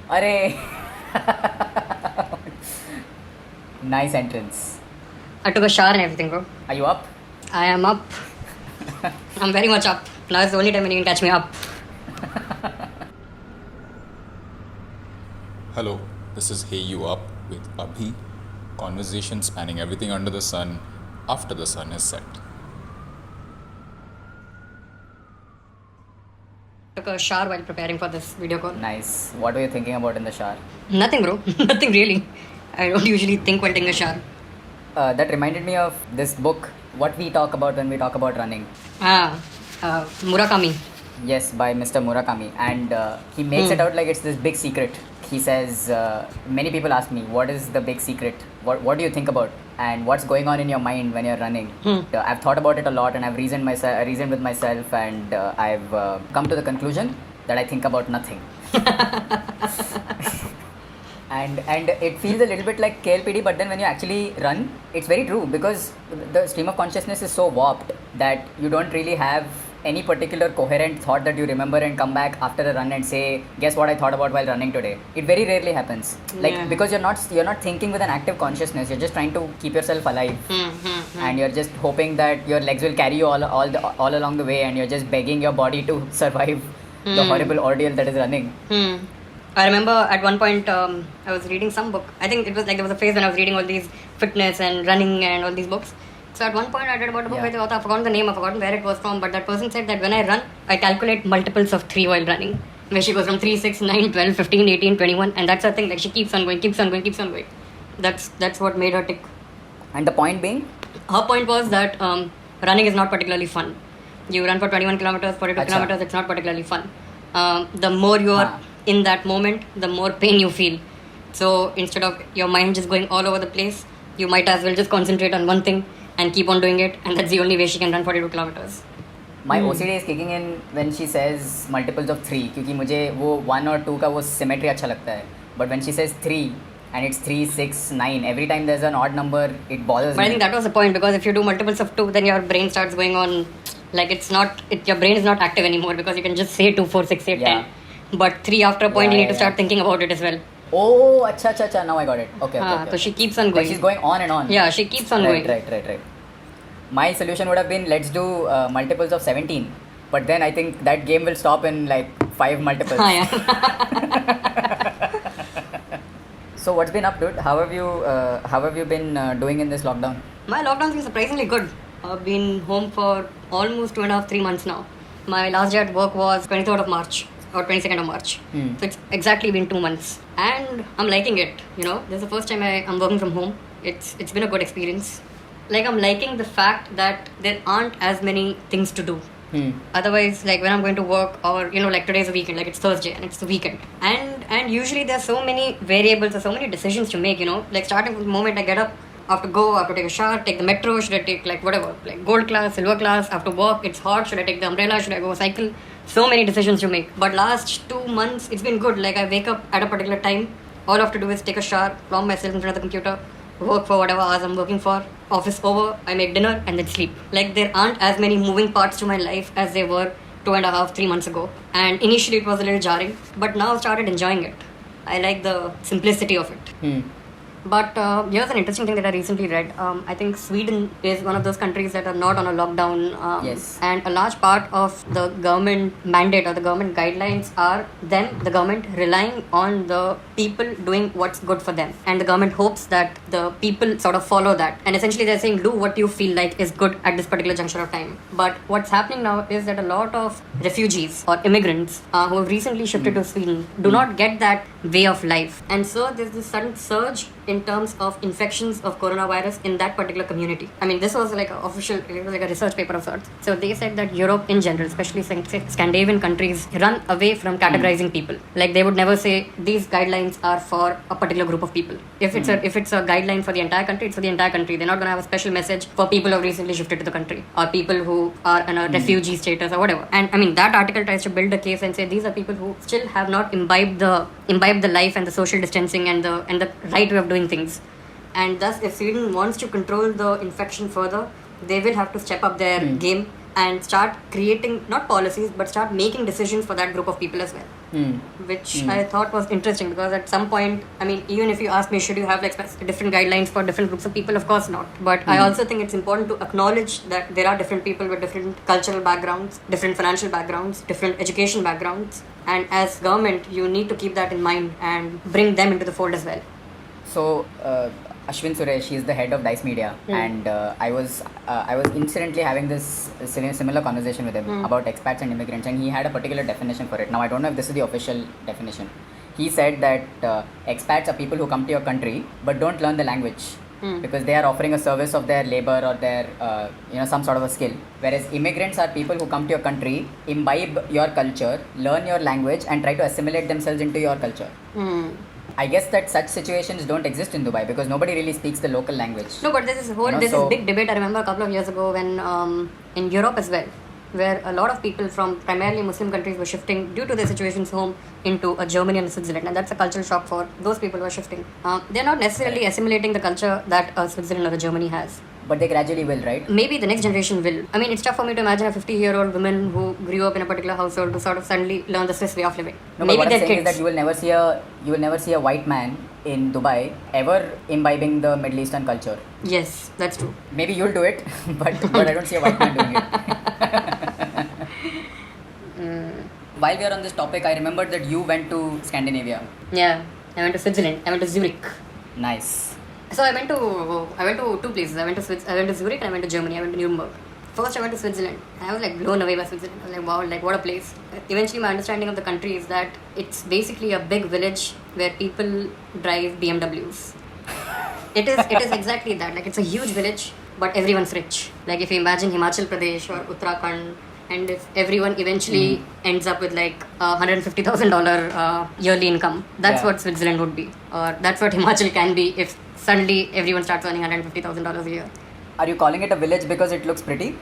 Arey. Nice entrance. I took a shower and everything, bro. Are you up? I am up. I'm very much up. Now is the only time when you can catch me up. Hello, this is Hey You Up with Abhi. Conversation spanning everything under the sun after the sun is set. Took a shower while preparing for this video call. Nice. What were you thinking about in the shower? Nothing, bro. Nothing really. I don't usually think while taking a shower. That reminded me of this book, What We Talk About When We Talk About Running. Murakami. Yes, by Mr. Murakami. And he makes it out like it's this big secret. He says, many people ask me, what is the big secret? What do you think about? And what's going on in your mind when you're running? I've thought about it a lot and I've reasoned with myself and I've come to the conclusion that I think about nothing. and it feels a little bit like KLPD, but then when you actually run, it's very true because the stream of consciousness is so warped that you don't really have any particular coherent thought that you remember and come back after a run and say, guess what I thought about while running today. It very rarely happens, because you're not thinking with an active consciousness. You're just trying to keep yourself alive, and you're just hoping that your legs will carry you all along the way, and you're just begging your body to survive the horrible ordeal that is running. I remember at one point I was reading some book. I think it was like there was a phase when I was reading all these fitness and running and all these books. So at one point I read about a book with the author, I've forgotten the name, I've forgotten where it was from, but that person said that when I run, I calculate multiples of 3 while running. Where she goes from 3, 6, 9, 12, 15, 18, 21, and that's her thing, like she keeps on going. That's what made her tick. And the point being? Her point was that running is not particularly fun. You run for 21 kilometers, 42 kilometers, it's not particularly fun. The more you are in that moment, the more pain you feel. So instead of your mind just going all over the place, you might as well just concentrate on one thing and keep on doing it, and that's the only way she can run 42 kilometers. My OCD is kicking in when she says multiples of 3, क्योंकि मुझे वो 1 और 2 का वो symmetry अच्छा लगता है. But when she says 3 and it's 3, 6, 9, every time there's an odd number, it bothers me. But I think that was the point, because if you do multiples of 2, then your brain starts going on, like your brain is not active anymore, because you can just say 2, 4, 6, 8, 10. But 3, after a point, you need to start thinking about it as well. Oh, acha, now I got it. Okay. So she keeps on going. But she's going on and on. Yeah, she keeps on going. Right. My solution would have been, let's do multiples of 17. But then I think that game will stop in like 5 multiples. So what's been up, dude? How have you been doing in this lockdown? My lockdown's been surprisingly good. I've been home for almost 2.5, 3 months now. My last day at work was 23rd of March. Or 22nd of March. So it's exactly been 2 months. And I'm liking it, This is the first time I'm working from home. It's been a good experience. Like, I'm liking the fact that there aren't as many things to do. Otherwise, like when I'm going to work, or like today's a weekend, like it's Thursday and it's the weekend. And usually there's so many variables or so many decisions to make, Like starting from the moment I get up, I have to take a shower, take the metro, should I take like whatever, like gold class, silver class, I have to walk, it's hot, should I take the umbrella, should I go cycle? So many decisions to make. But last 2 months, it's been good. Like I wake up at a particular time, all I have to do is take a shower, plumb myself in front of the computer, work for whatever hours I'm working for, office over, I make dinner and then sleep. Like there aren't as many moving parts to my life as there were 2.5, 3 months ago. And initially it was a little jarring, but now I've started enjoying it. I like the simplicity of it. But here's an interesting thing that I recently read. I think Sweden is one of those countries that are not on a lockdown. Yes. And a large part of the government mandate or the government guidelines are the government relying on the people doing what's good for them. And the government hopes that the people sort of follow that. And essentially they're saying, do what you feel like is good at this particular juncture of time. But what's happening now is that a lot of refugees or immigrants who have recently shifted to Sweden do not get that way of life. And so there's this sudden surge in terms of infections of coronavirus in that particular community. I mean, this was like it was like a research paper of sorts. So they said that Europe in general, especially Scandinavian countries, run away from categorizing people. Like they would never say these guidelines are for a particular group of people. If it's a guideline for the entire country, it's for the entire country. They're not going to have a special message for people who have recently shifted to the country or people who are in a refugee status or whatever. And I mean, that article tries to build a case and say these are people who still have not imbibed the life and the social distancing and the right way of doing things. And thus, if Sweden wants to control the infection further, they will have to step up their game and start creating, not policies, but start making decisions for that group of people as well. which I thought was interesting because at some point, I mean, even if you ask me, should you have like different guidelines for different groups of people? Of course not. But I also think it's important to acknowledge that there are different people with different cultural backgrounds, different financial backgrounds, different education backgrounds. And as government, you need to keep that in mind and bring them into the fold as well. So Ashwin Suresh, he is the head of Dice Media, and I was incidentally having this similar conversation with him about expats and immigrants, and he had a particular definition for it. Now I don't know if this is the official definition. He said that expats are people who come to your country but don't learn the language because they are offering a service of their labor or their some sort of a skill. Whereas immigrants are people who come to your country, imbibe your culture, learn your language, and try to assimilate themselves into your culture. I guess that such situations don't exist in Dubai because nobody really speaks the local language. No, but there's this big debate I remember a couple of years ago when in Europe as well, where a lot of people from primarily Muslim countries were shifting due to their situations home into Germany and Switzerland, and that's a cultural shock for those people who are shifting. They're not necessarily assimilating the culture that Switzerland or Germany has. But they gradually will, right? Maybe the next generation will. I mean, it's tough for me to imagine a 50-year-old woman who grew up in a particular household to sort of suddenly learn the Swiss way of living. No, Maybe but what I'm their saying kids. is that you will never see a white man in Dubai ever imbibing the Middle Eastern culture. Yes, that's true. Maybe you'll do it, but I don't see a white man doing it. While we are on this topic, I remembered that you went to Scandinavia. Yeah, I went to Switzerland. I went to Zurich. Nice. So I went to two places. I went to Zurich and I went to Germany. I went to Nuremberg. First I went to Switzerland. I was like blown away by Switzerland. I was like, wow, like what a place. Eventually my understanding of the country is that it's basically a big village where people drive BMWs. It is exactly that. Like it's a huge village, but everyone's rich. Like if you imagine Himachal Pradesh or Uttarakhand, and if everyone eventually ends up with like $150,000 yearly income, that's what Switzerland would be. Or that's what Himachal can be if suddenly everyone starts earning $150,000 a year. Are you calling it a village because it looks pretty?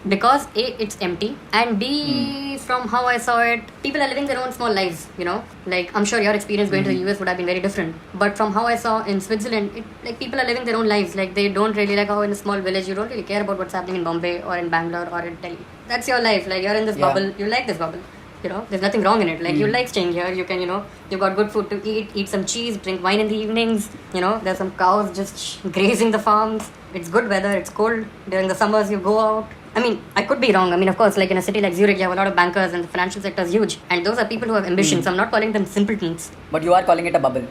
Because A, it's empty, and B, from how I saw it, people are living their own small lives, you know. Like, I'm sure your experience going to the US would have been very different. But from how I saw in Switzerland, like, people are living their own lives. Like, they don't really, like how in a small village, you don't really care about what's happening in Bombay or in Bangalore or in Delhi. That's your life. Like, you're in this bubble. You like this bubble. You know, there's nothing wrong in it. Like, you like staying here. You can, you know, you've got good food to eat some cheese, drink wine in the evenings. You know, there's some cows just grazing the farms. It's good weather. It's cold. During the summers, you go out. I mean, I could be wrong. I mean, of course, like in a city like Zurich, you have a lot of bankers and the financial sector is huge. And those are people who have ambitions. I'm not calling them simpletons. But you are calling it a bubble.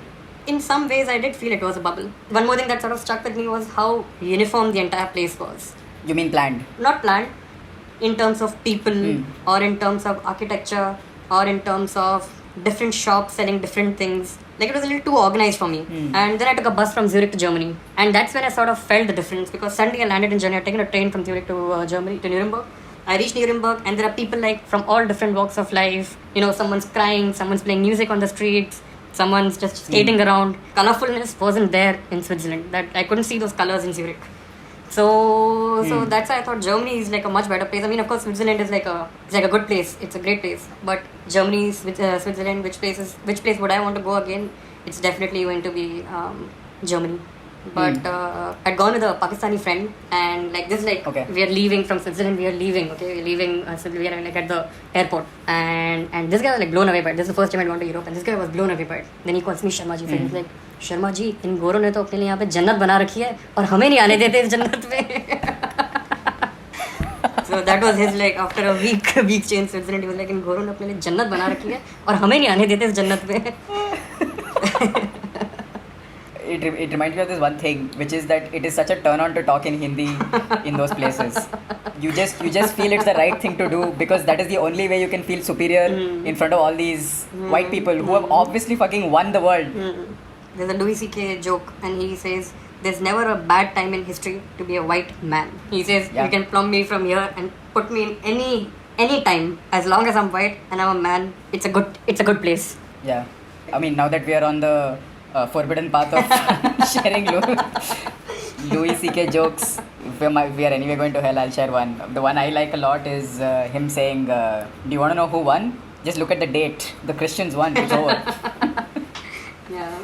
In some ways, I did feel it was a bubble. One more thing that sort of stuck with me was how uniform the entire place was. You mean planned? Not planned in terms of people or in terms of architecture or in terms of different shops selling different things. Like it was a little too organized for me. And then I took a bus from Zurich to Germany. And that's when I sort of felt the difference because suddenly I landed in Germany. I'd taken a train from Zurich to Germany, to Nuremberg. I reached Nuremberg and there are people like from all different walks of life. You know, someone's crying, someone's playing music on the streets, someone's just skating around. Colorfulness wasn't there in Switzerland. That I couldn't see those colors in Zurich. So that's why I thought Germany is like a much better place. I mean, of course, Switzerland is like a good place. It's a great place. But Germany, Switzerland, which place would I want to go again? It's definitely going to be Germany. But I'd gone with a Pakistani friend, and like this, like we are leaving from Switzerland. We are leaving. Okay, we're leaving. We are like at the airport, and this guy was like blown away by it. This is the first time I'd gone to Europe, and this guy was blown away by it. Then he calls me Sharma ji. He's like, Sharma ji, इन गोरों ने तो अपने लिए यहाँ पे जन्नत बना रखी है और हमें नहीं आने देते इस जन्नत में. So that was his like after a week stay in Switzerland, he was like, इन गोरों ने अपने लिए जन्नत बना रखी है और हमें नहीं आने देते इस जन्नत में. It reminds me of this one thing, which is that it is such a turn on to talk in Hindi in those places. You just feel it's the right thing to do because that is the only way you can feel superior in front of all these white people who have obviously fucking won the world. There's a Louis C.K. joke and he says, there's never a bad time in history to be a white man. He says, you can plumb me from here and put me in any time as long as I'm white and I'm a man. It's a good place. Yeah. I mean, now that we are on the forbidden path of sharing Louis C.K. jokes, if we are anyway going to hell, I'll share one. The one I like a lot is him saying, do you want to know who won? Just look at the date. The Christians won. It's over. Yeah.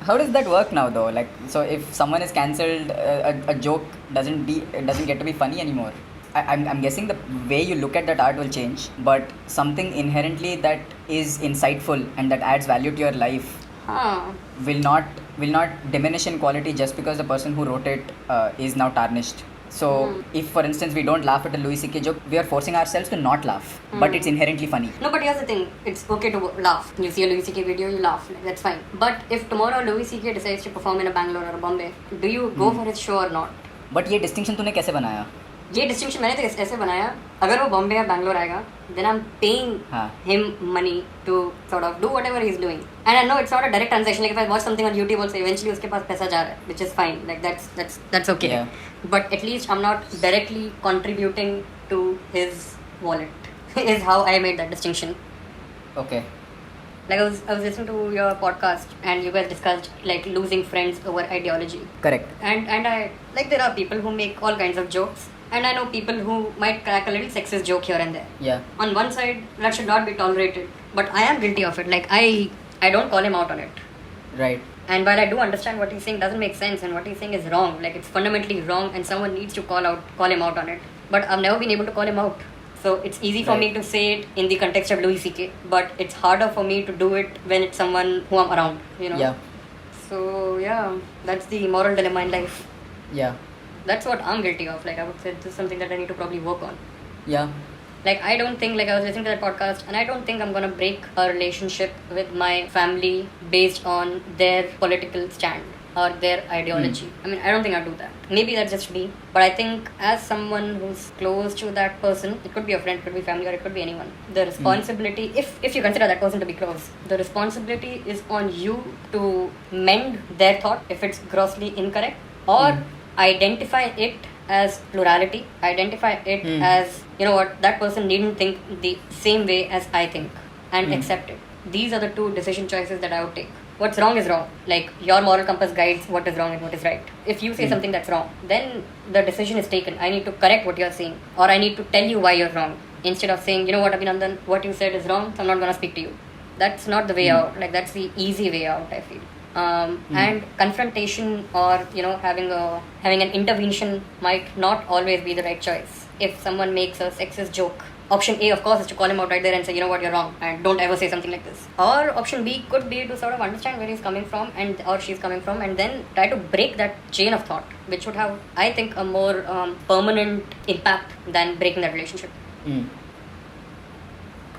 How does that work now though? Like, so if someone is cancelled, a joke doesn't get to be funny anymore. I'm guessing the way you look at that art will change, but something inherently that is insightful and that adds value to your life Huh. will not diminish in quality just because the person who wrote it is now tarnished. So if for instance we don't laugh at a Louis C.K. joke, we are forcing ourselves to not laugh, but it's inherently funny. No, but here's the thing. It's okay to laugh. You see a Louis C.K. video, you laugh. Like, that's fine. But if tomorrow Louis C.K. decides to perform in a Bangalore or a Bombay, do you go for his show or not? But ये distinction तूने कैसे बनाया? ये distinction मैंने तो ऐसे बनाया, अगर वो बॉम्बे या बैंगलोर आएगा, then I'm paying him money to sort of do whatever he's doing. And I know it's not a direct transaction. Like if I watch something on YouTube also, eventually उसके पास पैसा जा रहा है, which is fine. Like that's okay. Yeah. But at least I'm not directly contributing to his wallet. Is how I made that distinction. Okay. Like I was listening to your podcast and you guys discussed like losing friends over ideology. Correct. And I like there are people who make all kinds of jokes. And I know people who might crack a little sexist joke here and there. Yeah. On one side, that should not be tolerated. But I am guilty of it. Like I don't call him out on it. Right. And while I do understand what he's saying doesn't make sense and what he's saying is wrong, like it's fundamentally wrong and someone needs to call him out on it. But I've never been able to call him out. So it's easy for me to say it in the context of Louis C.K. But it's harder for me to do it when it's someone who I'm around, you know? Yeah. So yeah, that's the moral dilemma in life. Yeah. That's what I'm guilty of. Like I would say this is something that I need to probably work on. Yeah. Like I don't think, like I was listening to that podcast and I don't think I'm gonna break a relationship with my family based on their political stand or their ideology. I mean, I don't think I'd do that. Maybe that's just me. But I think as someone who's close to that person, it could be a friend, it could be family, or it could be anyone. The responsibility, if you consider that person to be close, the responsibility is on you to mend their thought if it's grossly incorrect, or identify it as plurality, identify it as, you know what, that person needn't think the same way as I think, and accept it. These are the two decision choices that I would take. What's wrong is wrong. Like your moral compass guides what is wrong and what is right. If you say something that's wrong, then the decision is taken. I need to correct what you're saying, or I need to tell you why you're wrong, instead of saying, you know what, Abhinandan, what you said is wrong, so I'm not gonna speak to you. That's not the way out. Like that's the easy way out, I feel. And confrontation or having an intervention might not always be the right choice. If someone makes a sexist joke, option A of course is to call him out right there and say, you know what, you're wrong and don't ever say something like this. Or option B could be to sort of understand where he's coming from and or she's coming from, and then try to break that chain of thought, which would have, I think, a more permanent impact than breaking that relationship.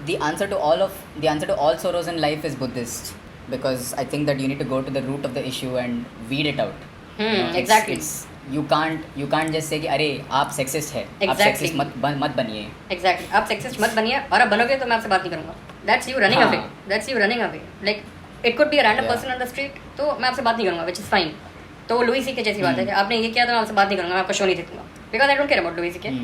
The answer to all sorrows in life is Buddhist, because I think that you need to go to the root of the issue and weed it out. Exactly. You can't just say कि अरे आप sexist है, आप Exactly. sexist मत बनिए. Exactly. आप sexist मत बनिए, और आप बनोगे तो मैं आपसे बात नहीं करूँगा. That's you running away. That's you running away. Like it could be a random person on the street, तो मैं आपसे बात नहीं करूँगा, which is fine. तो लुई सी के जैसी बात है कि आपने ये किया तो मैं आपसे बात नहीं करूँगा, मैं आपको शो नहीं देखूँगा. Because I don't care about Louis C.K.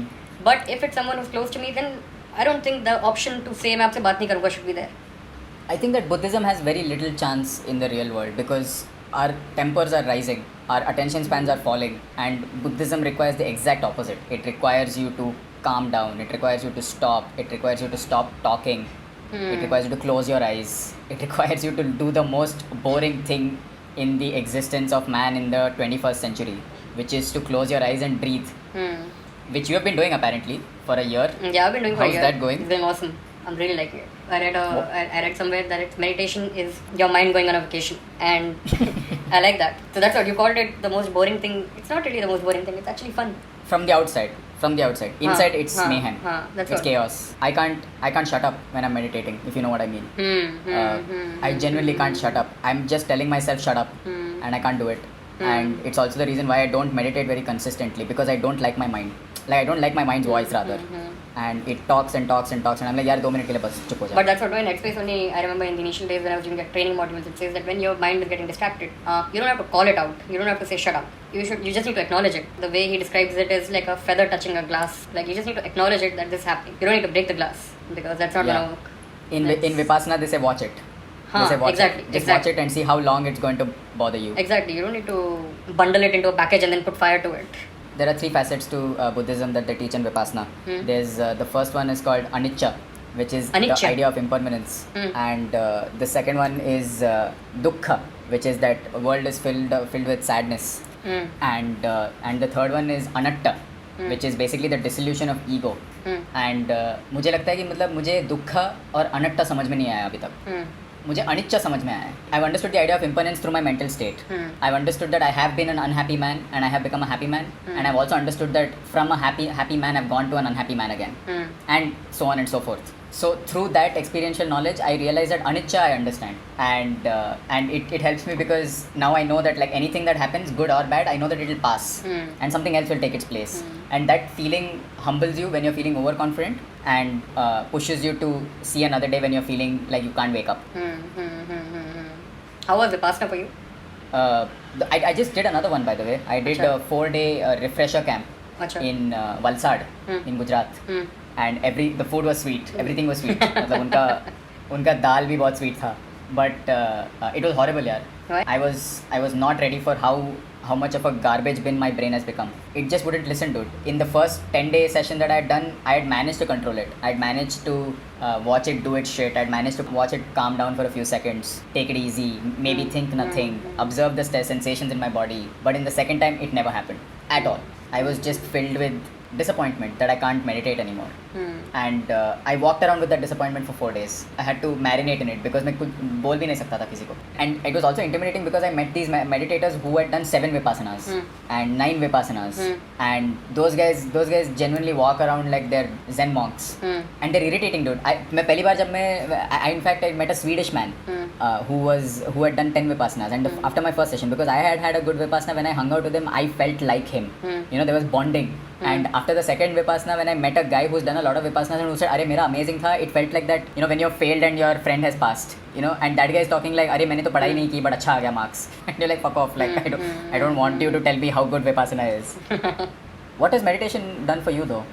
But if it's someone who's close to me, then I don't think the option to say मैं आपसे बात नहीं करूँगा should be there. I think that Buddhism has very little chance in the real world because our tempers are rising, our attention spans are falling, and Buddhism requires the exact opposite. It requires you to calm down, it requires you to stop, it requires you to stop talking, it requires you to close your eyes, it requires you to do the most boring thing in the existence of man in the 21st century, which is to close your eyes and breathe, which you have been doing apparently for a year. Yeah, I've been doing for a year. How's that going? It's going awesome. I'm really liking it. I read somewhere that meditation is your mind going on a vacation, and I like that. So that's what you called it, the most boring thing. It's not really the most boring thing. It's actually fun. From the outside. Inside it's mayhem. That's it's what. chaos. I can't shut up when I'm meditating, if you know what I mean. I genuinely can't shut up. I'm just telling myself shut up, and I can't do it. And it's also the reason why I don't meditate very consistently, because I don't like my mind. Like I don't like my mind's voice rather. And it talks and talks and talks, and I'm like, यार 2 minute के लिए बस चुप हो जा. But that's what in Headspace only, I remember in the initial days when I was doing the training modules, it says that when your mind is getting distracted, you don't have to call it out. You don't have to say shut up. You just need to acknowledge it. The way he describes it is like a feather touching a glass. Like you just need to acknowledge it that this is happening. You don't need to break the glass, because that's not gonna work. In Vipassana they say watch it. They say watch exactly, it. Just watch it and see how long it's going to bother you. Exactly. You don't need to bundle it into a package and then put fire to it. There are 3 facets to Buddhism that they teach in Vipassana. There's the first one is called Anicca, which is the idea of impermanence, and the second one is Dukkha, which is that world is filled with sadness, and the third one is Anatta, which is basically the dissolution of ego. Hmm. And मुझे लगता है कि मतलब मुझे दुख और अनट्टा समझ में नहीं आया अभी तक. मुझे अनिच्छा समझ में आया है. I've understood the idea of impermanence through my mental state. I've understood that I have been an unhappy man and I have become a happy man. And I've also understood that from a happy man I've gone to an unhappy man again. And so on and so forth. So through that experiential knowledge, I realized that anicca I understand, and it helps me because now I know that like anything that happens, good or bad, I know that it will pass, and something else will take its place, and that feeling humbles you when you're feeling overconfident, and pushes you to see another day when you're feeling like you can't wake up. How was Vipassana for you? I just did another one, by the way. I did Acha. a 4-day refresher camp Acha. in Valsad in Gujarat. And the food was sweet, everything was sweet. मतलब उनका दाल भी बहुत sweet था, but it was horrible यार. Why? I was not ready for how much of a garbage bin my brain has become. It just wouldn't listen to it. In the first 10-day session that I had done, I had managed to control it. I had managed to watch it do its shit. I had managed to watch it calm down for a few seconds, take it easy, maybe think nothing, observe the sensations in my body. But in the second time, it never happened at all. I was just filled with disappointment that I can't meditate anymore. And I walked around with that disappointment for 4 days. I had to marinate in it because मैं कुछ बोल भी नहीं सकता था किसी को. And it was also intimidating because I met these meditators who had done 7 vipassanas and 9 vipassanas, and those guys genuinely walk around like they're Zen monks, and they're irritating, dude. मैं पहली बार जब I in fact I met a Swedish man who had done 10 vipassanas, and after my first session, because I had a good vipassana, when I hung out with him, I felt like him. You know, there was bonding. And after the second vipassana, when I met a guy who's done a lot of vipassanas and who said, "Arey, मेरा amazing था," it felt like that, you know, when you're failed and your friend has passed, you know, and that guy is talking like, "अरे मैंने तो पढ़ाई नहीं की, but अच्छा आ गया marks." And you're like, "Fuck off!" Like I don't want you to tell me how good vipassana is. What has meditation done for you though?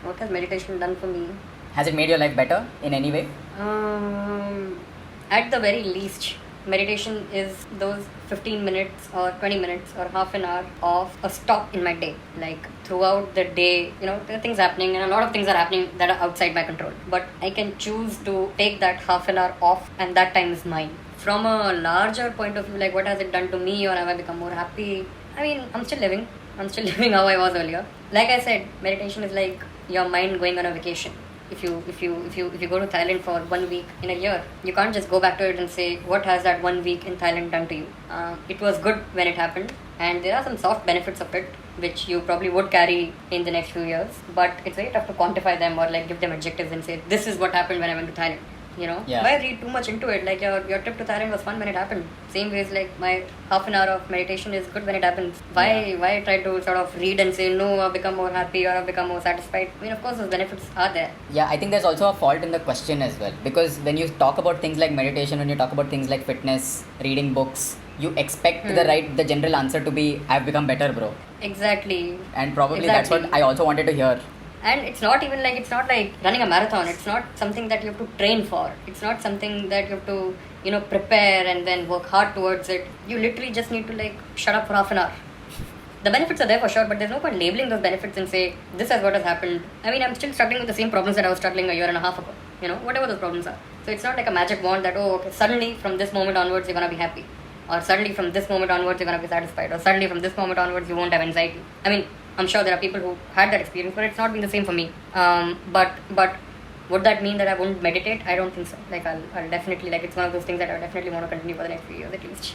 What has meditation done for me? Has it made your life better in any way? At the very least, meditation is those 15 minutes or 20 minutes or half an hour of a stop in my day. Like throughout the day, you know, there are things happening and a lot of things are happening that are outside my control. But I can choose to take that half an hour off, and that time is mine. From a larger point of view, like what has it done to me, or have I become more happy? I mean, I'm still living. I'm still living how I was earlier. Like I said, meditation is like your mind going on a vacation. If you go to Thailand for 1 week in a year, you can't just go back to it and say, what has that 1 week in Thailand done to you? It was good when it happened, and there are some soft benefits of it which you probably would carry in the next few years, but it's very tough to quantify them or like give them adjectives and say, this is what happened when I went to Thailand. You know, Yeah. why read too much into it? Like your trip to Thailand was fun when it happened. Same way as like my half an hour of meditation is good when it happens. Why try to sort of read and say, no, I've become more happy or I've become more satisfied? I mean, of course, those benefits are there. Yeah, I think there's also a fault in the question as well, because when you talk about things like meditation, when you talk about things like fitness, reading books, you expect the general answer to be, I've become better, bro. Exactly. And probably that's what Exactly. I also wanted to hear. And it's not like running a marathon. It's not something that you have to train for. It's not something that you have to, you know, prepare and then work hard towards it. You literally just need to like shut up for half an hour. The benefits are there for sure, but there's no point labeling those benefits and say, this is what has happened. I mean, I'm still struggling with the same problems that I was struggling a year and a half ago. You know, whatever those problems are. So it's not like a magic wand that, oh, okay, suddenly from this moment onwards you're gonna be happy. Or suddenly from this moment onwards you're gonna be satisfied. Or suddenly from this moment onwards you won't have anxiety. I mean, I'm sure there are people who had that experience, but it's not been the same for me. But would that mean that I won't meditate? I don't think so. Like I'll definitely, like, it's one of those things that I definitely want to continue for the next few years at least.